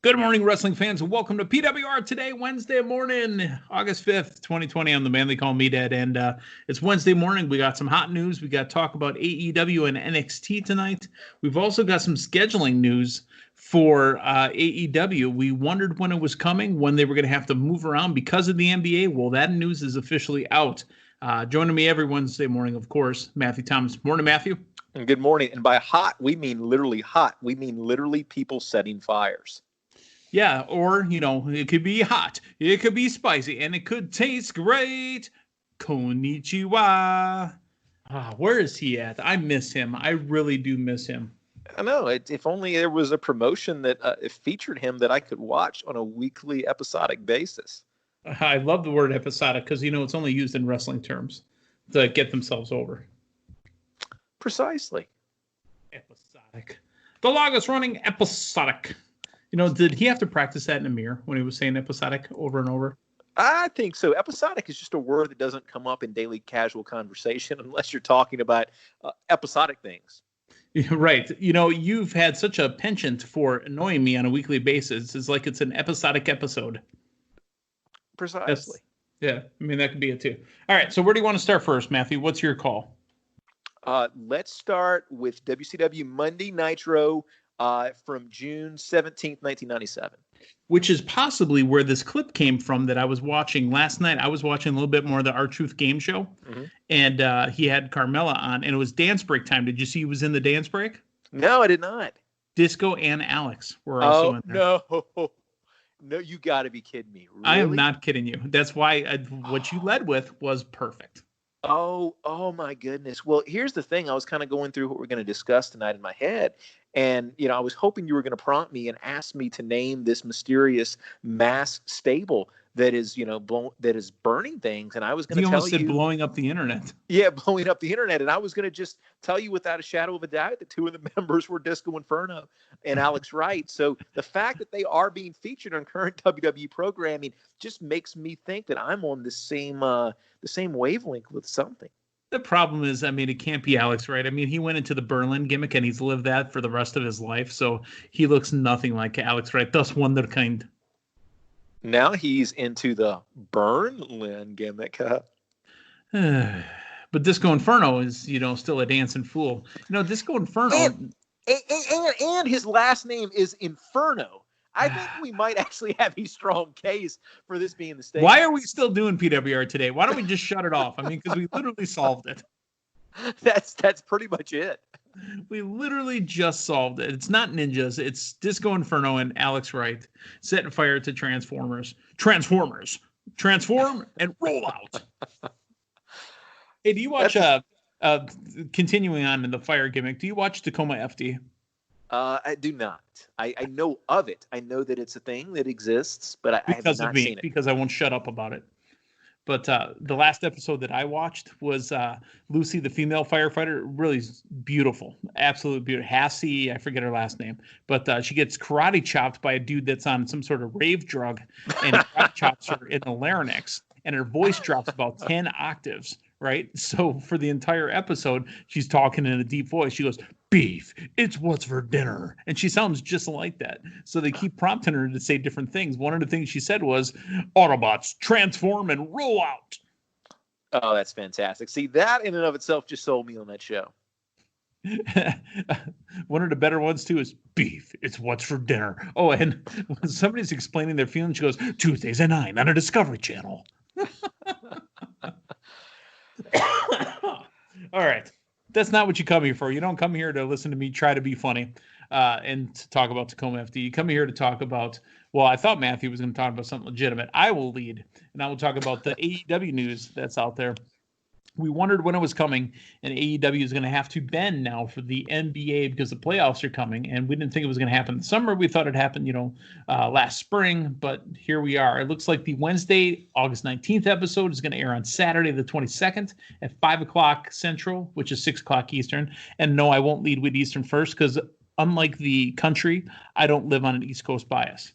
Good morning, wrestling fans, and welcome to PWR Today, Wednesday morning, August 5th, 2020. I'm the man they call Meathead, and it's Wednesday morning. We got some hot news. We got to talk about AEW and NXT tonight. We've also got some scheduling news for AEW. We wondered when it was coming, when they were going to have to move around because of the NBA. Well, that news is officially out. Joining me every Wednesday morning, of course, Matthew Thomas. Morning, Matthew. And good morning. And by hot, we mean literally hot. We mean literally people setting fires. Yeah, or, it could be hot, it could be spicy, and it could taste great. Konnichiwa. Where is he at? I miss him. I really do miss him. I know. If only there was a promotion that featured him that I could watch on a weekly episodic basis. I love the word episodic because, it's only used in wrestling terms to get themselves over. Precisely. Episodic. The longest running episodic. Did he have to practice that in a mirror when he was saying episodic over and over? I think so. Episodic is just a word that doesn't come up in daily casual conversation unless you're talking about episodic things. Right. You've had such a penchant for annoying me on a weekly basis. It's like it's an episodic episode. Precisely. That could be it too. All right. So where do you want to start first, Matthew? What's your call? Let's start with WCW Monday Nitro. From June 17th, 1997. Which is possibly where this clip came from that I was watching last night. I was watching a little bit more of the R-Truth game show, and he had Carmella on, and it was dance break time. Did you see he was in the dance break? No, I did not. Disco and Alex were also in there. No, you got to be kidding me. Really? I am not kidding you. That's why what you led with was perfect. Oh my goodness. Well, here's the thing. I was kind of going through what we're going to discuss tonight in my head. And, I was hoping you were going to prompt me and ask me to name this mysterious mass stable that is, that is burning things. And I was going to tell you. You almost said blowing up the internet. Yeah, blowing up the internet. And I was going to just tell you without a shadow of a doubt that two of the members were Disco Inferno and Alex Wright. So the fact that they are being featured on current WWE programming just makes me think that I'm on the same wavelength with something. The problem is, it can't be Alex, right? He went into the Berlin gimmick and he's lived that for the rest of his life. So he looks nothing like Alex Wright. Thus wunderkind. Now he's into the Berlin gimmick. But Disco Inferno is, still a dancing fool. Disco Inferno. And his last name is Inferno. I think we might actually have a strong case for this being the state. Why are we still doing PWR today? Why don't we just shut it off? Because we literally solved it. That's pretty much it. We literally just solved it. It's not ninjas. It's Disco Inferno and Alex Wright setting fire to Transformers. Transformers. Transform and roll out. Hey, do you watch, continuing on in the fire gimmick, do you watch Tacoma FD? I do not. I know of it. I know that it's a thing that exists, but I have not seen it. Because I won't shut up about it. But the last episode that I watched was Lucy, the female firefighter. Really beautiful. Absolutely beautiful. Hassie, I forget her last name. But she gets karate chopped by a dude that's on some sort of rave drug. And he karate chops her in the larynx. And her voice drops about 10 octaves, right? So for the entire episode, she's talking in a deep voice. She goes, beef, it's what's for dinner. And she sounds just like that. So they keep prompting her to say different things. One of the things she said was, Autobots, transform and roll out. Oh, that's fantastic. See, that in and of itself just sold me on that show. One of the better ones, too, is beef, it's what's for dinner. Oh, and when somebody's explaining their feelings, she goes, Tuesdays at 9 on a Discovery Channel. All right. That's not what you come here for. You don't come here to listen to me try to be funny and to talk about Tacoma FD. You come here to talk about, well, I thought Matthew was going to talk about something legitimate. I will lead, and I will talk about the AEW news that's out there. We wondered when it was coming, and AEW is going to have to bend now for the NBA because the playoffs are coming, and we didn't think it was going to happen in the summer. We thought it happened, last spring, but here we are. It looks like the Wednesday, August 19th episode is going to air on Saturday, the 22nd at 5 o'clock Central, which is 6 o'clock Eastern. And no, I won't lead with Eastern first because unlike the country, I don't live on an East Coast bias.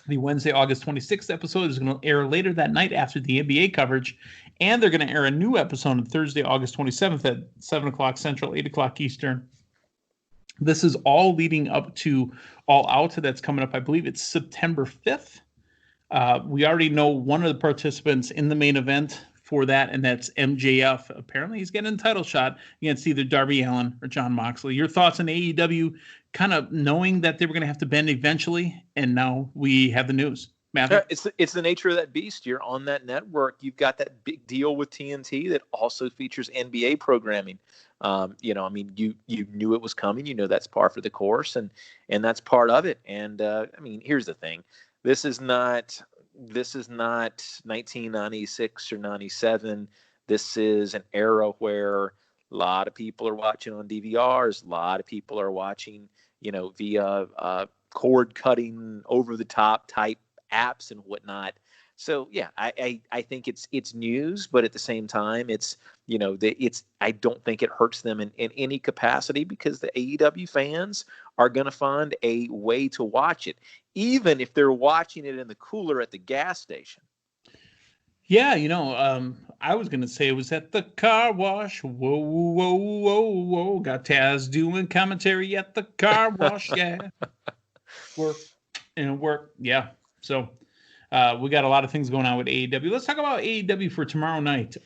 The Wednesday, August 26th episode is going to air later that night after the NBA coverage, and they're going to air a new episode on Thursday, August 27th at 7 o'clock Central, 8 o'clock Eastern. This is all leading up to All Out. That's coming up. I believe it's September 5th. We already know one of the participants in the main event for that, and that's MJF. Apparently, he's getting a title shot against either Darby Allin or Jon Moxley. Your thoughts on AEW, kind of knowing that they were going to have to bend eventually, and now we have the news. Matthew? It's the nature of that beast. You're on that network. You've got that big deal with TNT that also features NBA programming. You knew it was coming. You know that's par for the course, and that's part of it. And here's the thing: this is not 1996 or 97. This is an era where a lot of people are watching on DVRs. A lot of people are watching, via cord cutting, over the top type apps and whatnot. So yeah, I think it's news, but at the same time, it's I don't think it hurts them in any capacity, because the AEW fans are going to find a way to watch it, even if they're watching it in the cooler at the gas station. Yeah, I was going to say it was at the car wash. Whoa, whoa, whoa, whoa. Got Taz doing commentary at the car wash. Yeah. Work. Yeah. So we got a lot of things going on with AEW. Let's talk about AEW for tomorrow night.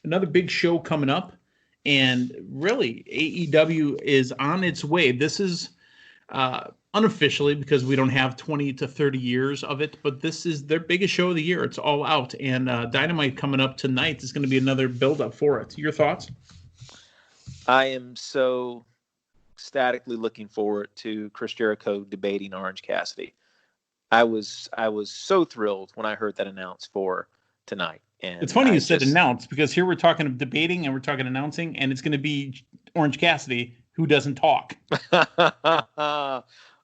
Another big show coming up, and really AEW is on its way. This is unofficially, because we don't have 20 to 30 years of it, but this is their biggest show of the year. It's All Out, and Dynamite coming up tonight is going to be another build-up for it. Your thoughts? I am so ecstatically looking forward to Chris Jericho debating Orange Cassidy. I was so thrilled when I heard that announced for tonight. And it's funny you said announced, because here we're talking debating and we're talking announcing, and it's going to be Orange Cassidy, who doesn't talk.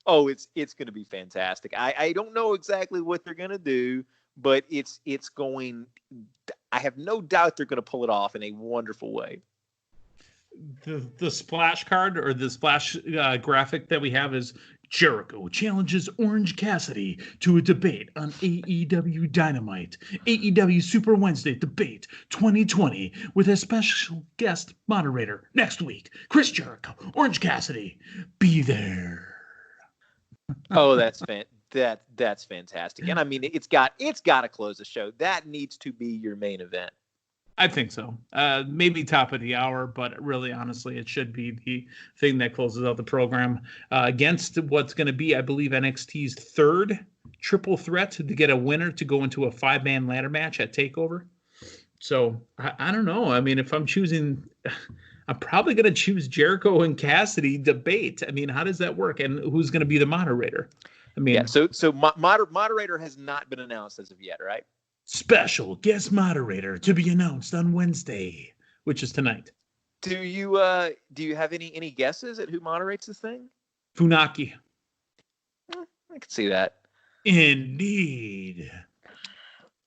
Oh, it's going to be fantastic. I don't know exactly what they're going to do, but it's going. I have no doubt they're going to pull it off in a wonderful way. The splash card, or the splash graphic that we have, is Jericho challenges Orange Cassidy to a debate on AEW Dynamite, AEW Super Wednesday Debate 2020, with a special guest moderator next week, Chris Jericho, Orange Cassidy. Be there. Oh, that's that's fantastic. And it's got to close the show. That needs to be your main event. I think so. Maybe top of the hour, but really, honestly, it should be the thing that closes out the program against what's going to be, I believe, NXT's third triple threat to get a winner to go into a 5-man ladder match at TakeOver. So I don't know. If I'm choosing, I'm probably going to choose Jericho and Cassidy debate. How does that work? And who's going to be the moderator? So moderator has not been announced as of yet, right? Special guest moderator to be announced on Wednesday, which is tonight. Do you have any guesses at who moderates this thing? Funaki. I could see that. Indeed.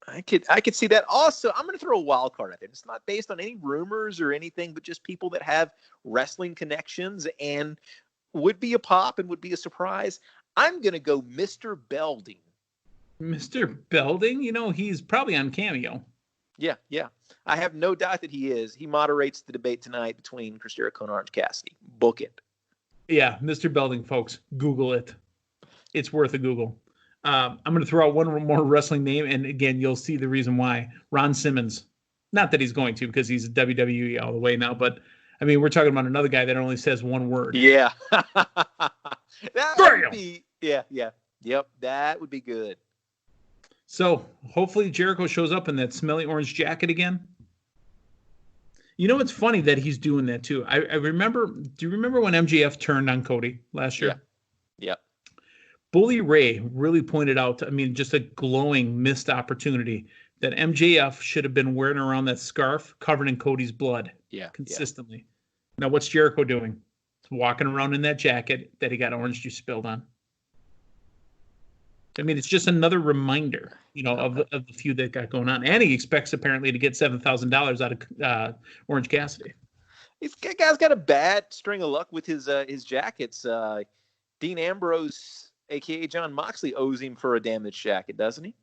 I could see that. Also, I'm going to throw a wild card out there. It's not based on any rumors or anything, but just people that have wrestling connections and would be a pop and would be a surprise. I'm going to go Mr. Belding. Mr. Belding? He's probably on Cameo. Yeah. I have no doubt that he is. He moderates the debate tonight between Chris Jericho and Orange Cassidy. Book it. Yeah, Mr. Belding, folks. Google it. It's worth a Google. I'm going to throw out one more wrestling name, and again, you'll see the reason why. Ron Simmons. Not that he's going to, because he's a WWE all the way now, but we're talking about another guy that only says one word. Yeah. That would be, yeah. Yep, that would be good. So hopefully Jericho shows up in that smelly orange jacket again. It's funny that he's doing that too. I remember. Do you remember when MJF turned on Cody last year? Yeah. Bully Ray really pointed out, just a glowing missed opportunity that MJF should have been wearing around that scarf covered in Cody's blood. Consistently. Now what's Jericho doing? He's walking around in that jacket that he got orange juice spilled on. It's just another reminder, of the feud that got going on. And he expects apparently to get $7,000 out of Orange Cassidy. This guy's got a bad string of luck with his jackets. Dean Ambrose, a.k.a. Jon Moxley, owes him for a damaged jacket, doesn't he?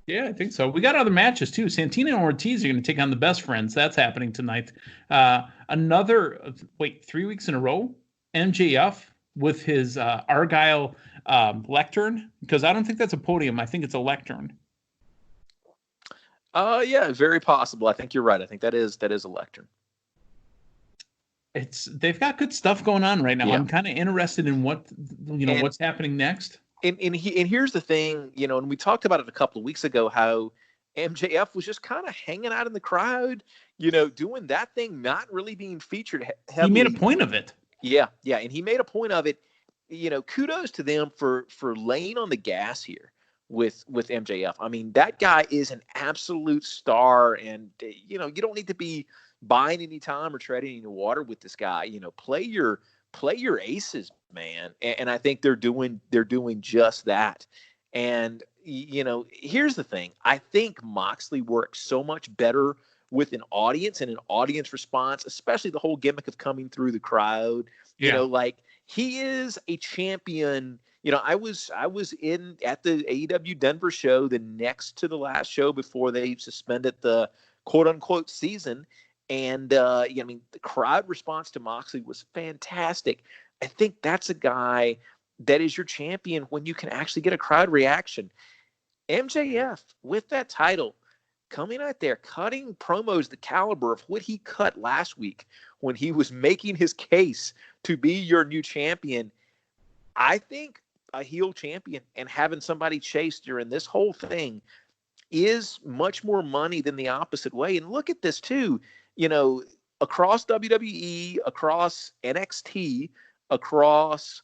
Yeah, I think so. We got other matches, too. Santino and Ortiz are going to take on the Best Friends. That's happening tonight. 3 weeks in a row? MJF with his Argyle lectern? Because I don't think that's a podium. I think it's a lectern. Yeah, very possible. I think you're right. I think that is a lectern. They've got good stuff going on right now. Yeah. I'm kind of interested in what's happening next. And here's the thing, and we talked about it a couple of weeks ago, how MJF was just kind of hanging out in the crowd, doing that thing, not really being featured heavily. He made a point of it. Yeah, and he made a point of it. Kudos to them for laying on the gas here with MJF. I mean, that guy is an absolute star, and you don't need to be buying any time or treading any water with this guy. Play your aces, man. And I think they're doing just that. And here's the thing. I think Moxley works so much better with an audience and an audience response, especially the whole gimmick of coming through the crowd. Like he is a champion. I was at the AEW Denver show, the next to the last show before they suspended the quote unquote season. And, the crowd response to Moxley was fantastic. I think that's a guy that is your champion when you can actually get a crowd reaction. MJF, with that title, coming out there, cutting promos the caliber of what he cut last week when he was making his case to be your new champion. I think a heel champion and having somebody chase during this whole thing is much more money than the opposite way. And look at this, too. Across WWE, across NXT, across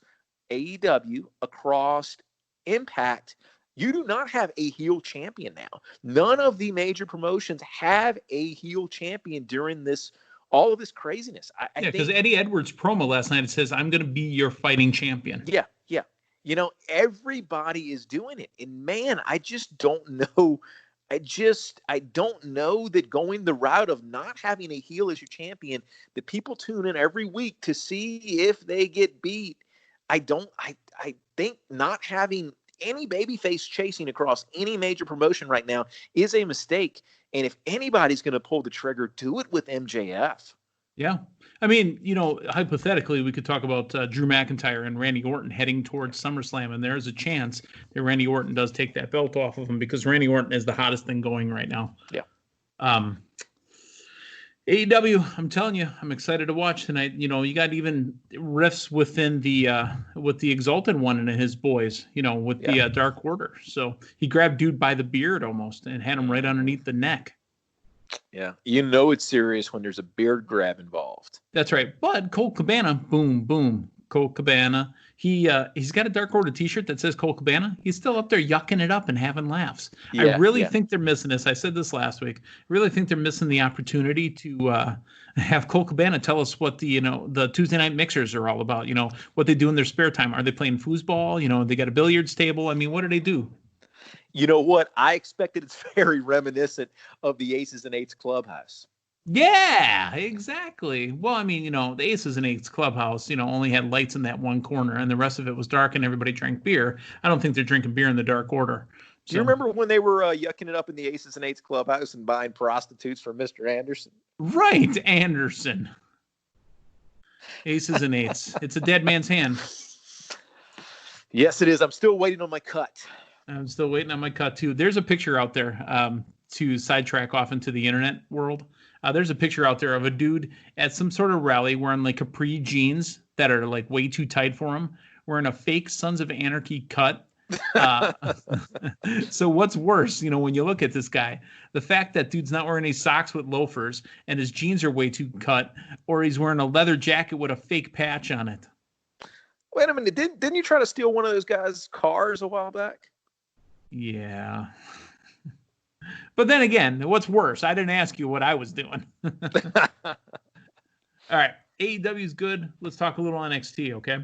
AEW, across Impact, you do not have a heel champion now. None of the major promotions have a heel champion during all of this craziness. I think because Eddie Edwards' promo last night, it says, "I'm going to be your fighting champion." Yeah. Everybody is doing it. And man, I just don't know. I don't know that going the route of not having a heel as your champion, that people tune in every week to see if they get beat. I think not having any babyface chasing across any major promotion right now is a mistake. And if anybody's going to pull the trigger, do it with MJF. Yeah. I mean, hypothetically, we could talk about Drew McIntyre and Randy Orton heading towards SummerSlam, and there's a chance that Randy Orton does take that belt off of him because Randy Orton is the hottest thing going right now. Yeah. AEW, I'm telling you, I'm excited to watch tonight. You got even riffs within with the Exalted One and his boys, with the Dark Order. So he grabbed dude by the beard almost and had him right underneath the neck. Yeah. It's serious when there's a beard grab involved. That's right. But Colt Cabana, boom, boom. Colt Cabana. He's got a Dark Order t-shirt that says Colt Cabana. He's still up there yucking it up and having laughs. Yeah, I really think they're missing this. I said this last week. I really think they're missing the opportunity to have Colt Cabana tell us what the Tuesday night mixers are all about. What they do in their spare time. Are they playing foosball? They got a billiards table. I mean, what do they do? You know what? I expected it's very reminiscent of the Aces and Eights Clubhouse. Yeah, exactly. Well, I mean, the Aces and Eights Clubhouse, only had lights in that one corner and the rest of it was dark and everybody drank beer. I don't think they're drinking beer in the Dark Order. Do you remember when they were yucking it up in the Aces and Eights Clubhouse and buying prostitutes for Mr. Anderson? Right, Anderson. Aces and Eights. It's a dead man's hand. Yes, it is. I'm still waiting on my cut. I'm still waiting on my cut, too. There's a picture out there to sidetrack off into the internet world. There's a picture out there of a dude at some sort of rally wearing like capri jeans that are like way too tight for him, wearing a fake Sons of Anarchy cut. So what's worse, when you look at this guy, the fact that dude's not wearing any socks with loafers and his jeans are way too cut, or he's wearing a leather jacket with a fake patch on it. Wait a minute. Didn't you try to steal one of those guys' cars a while back? Yeah. But then again, what's worse? I didn't ask you what I was doing. All right. AEW is good. Let's talk a little NXT, okay?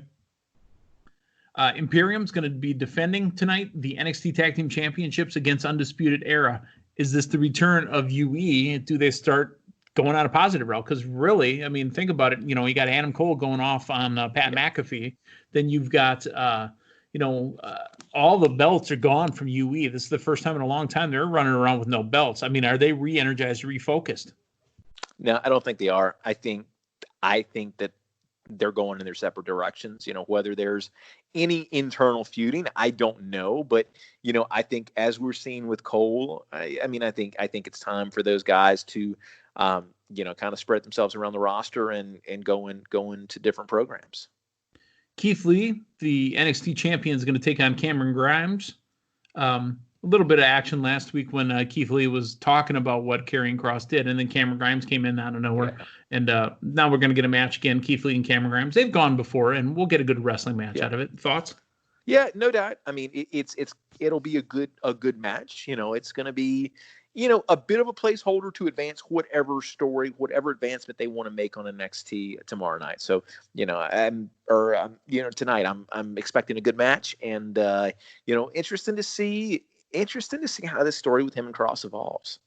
Imperium's going to be defending tonight the NXT Tag Team Championships against Undisputed Era. Is this the return of UE? Do they start going on a positive route? Because really, I mean, think about it. You got Adam Cole going off on Pat McAfee. Then you've got all the belts are gone from UE. This is the first time in a long time they're running around with no belts. I mean, are they re-energized, refocused? No, I don't think they are. I think that they're going in their separate directions. Whether there's any internal feuding, I don't know. But, I think as we're seeing with Cole, I think it's time for those guys to, kind of spread themselves around the roster and go into different programs. Keith Lee, the NXT champion, is going to take on Cameron Grimes. A little bit of action last week when Keith Lee was talking about what Karrion Kross did, and then Cameron Grimes came in out of nowhere. Yeah. And now we're going to get a match again, Keith Lee and Cameron Grimes. They've gone before, and we'll get a good wrestling match out of it. Thoughts? Yeah, no doubt. I mean, it'll be a good match. It's going to be, a bit of a placeholder to advance whatever story, whatever advancement they want to make on NXT tomorrow night. So, tonight I'm expecting a good match, and interesting to see how this story with him and Kross evolves.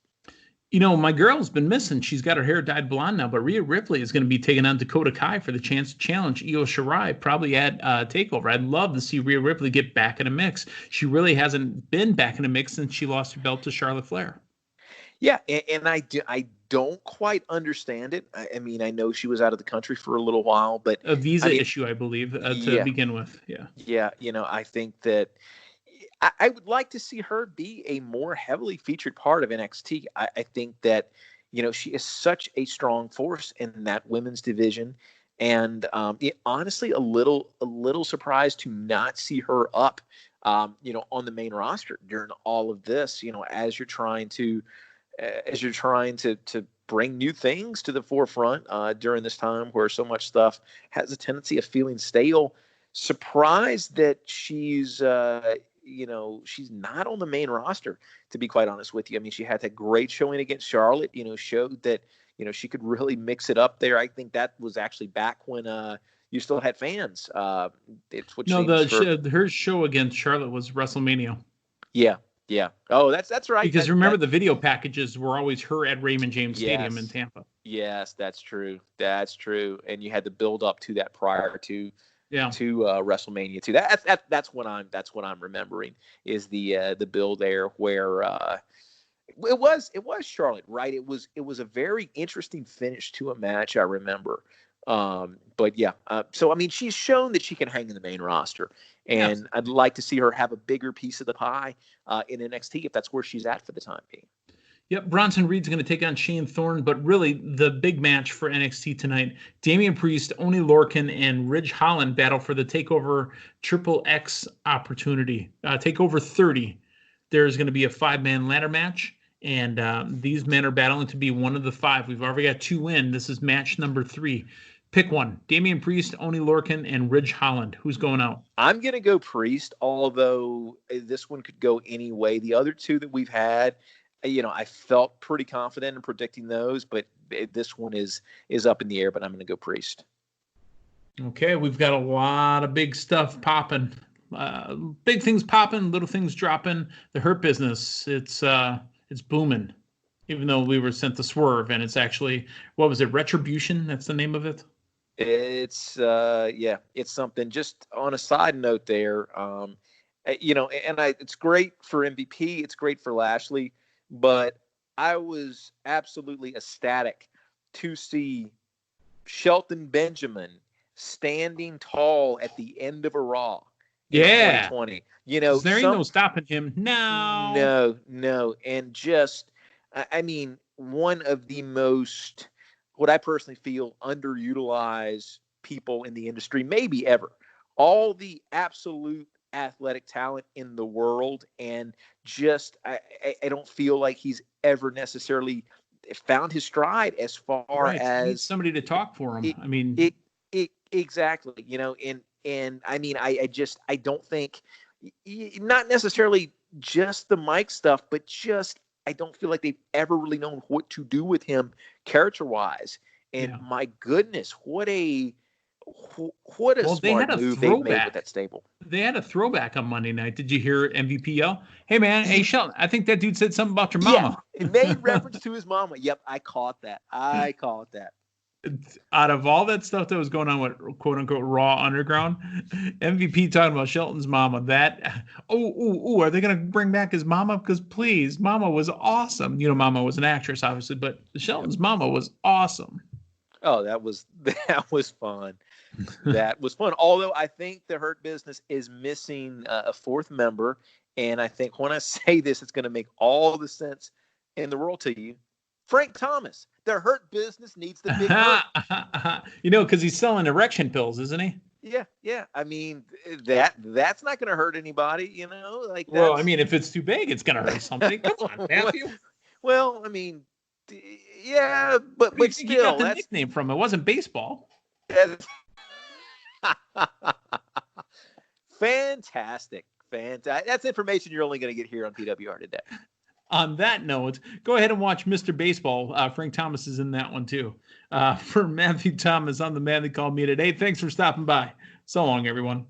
My girl's been missing. She's got her hair dyed blonde now, but Rhea Ripley is going to be taking on Dakota Kai for the chance to challenge Io Shirai, probably at TakeOver. I'd love to see Rhea Ripley get back in a mix. She really hasn't been back in a mix since she lost her belt to Charlotte Flair. Yeah, and I don't quite understand it. I mean, I know she was out of the country for a little while, but a visa issue, I believe, to begin with. Yeah. Yeah, I think that I would like to see her be a more heavily featured part of NXT. I think that, she is such a strong force in that women's division. And honestly, a little surprised to not see her up, on the main roster during all of this, as you're trying to bring new things to the forefront during this time where so much stuff has a tendency of feeling stale. Surprised that she's not on the main roster, to be quite honest with you. I mean, she had that great showing against Charlotte, showed that, she could really mix it up there. I think that was actually back when you still had fans. Her show against Charlotte was WrestleMania. Yeah. Yeah. Oh, that's right. Because remember, the video packages were always her at Raymond James Stadium in Tampa. Yes, that's true. That's true. And you had to build up to that prior to WrestleMania too. That's what I'm remembering is the build there where it was Charlotte, right? It was a very interesting finish to a match, I remember. But yeah, so I mean, she's shown that she can hang in the main roster, and yes. I'd like to see her have a bigger piece of the pie in NXT if that's where she's at for the time being. Yep, Bronson Reed's going to take on Shane Thorne, but really the big match for NXT tonight, Damian Priest, Oney Lorcan, and Ridge Holland battle for the TakeOver Triple X opportunity. TakeOver 30, there's going to be a 5-man ladder match, and these men are battling to be one of the 5. We've already got 2 in. This is match number 3. Pick one. Damian Priest, Oney Lorcan, and Ridge Holland. Who's going out? I'm going to go Priest, although this one could go any way. The other 2 that we've had, I felt pretty confident in predicting those, but this one is up in the air, but I'm going to go Priest. Okay, we've got a lot of big stuff popping. Big things popping, little things dropping. The Hurt Business, it's booming, even though we were sent to Swerve, and it's actually, what was it, Retribution? That's the name of it? It's, it's something. Just on a side note there, it's great for MVP. It's great for Lashley. But I was absolutely ecstatic to see Shelton Benjamin standing tall at the end of a Raw. Yeah. 2020. There ain't no stopping him. No. And just, I mean, one of the most, what I personally feel, underutilized people in the industry, maybe ever. All the absolute athletic talent in the world, and just I don't feel like he's ever necessarily found his stride as far as needs somebody to talk for him. Exactly, and I mean, I don't think, not necessarily just the mic stuff, but just I don't feel like they've ever really known what to do with him character wise. And my goodness, what a smart move they made with that stable. They had a throwback on Monday night. Did you hear MVP yell, "Hey man, hey Shelton, I think that dude said something about your mama." Yeah, it made reference to his mama. Yep, I caught that. Out of all that stuff that was going on with quote unquote Raw Underground, MVP talking about Shelton's mama. That are they gonna bring back his mama? Because please, mama was awesome. Mama was an actress, obviously, but Shelton's mama was awesome. Oh, that was fun. that was fun. Although I think the Hurt Business is missing a fourth member. And I think when I say this, it's going to make all the sense in the world to you. Frank Thomas, the Hurt Business needs the big hurt. Because he's selling erection pills, isn't he? Yeah. I mean, that's not going to hurt anybody, Like, well, I mean, if it's too big, it's going to hurt something. Come on, Matthew. Well, I mean, yeah, but still, you got the nickname from it. Wasn't baseball. Fantastic. That's information you're only going to get here on PWR Today. On that note, go ahead and watch Mr. Baseball. Frank Thomas is in that one too. For Matthew Thomas, I'm the man that called me today. Thanks for stopping by. So long, everyone.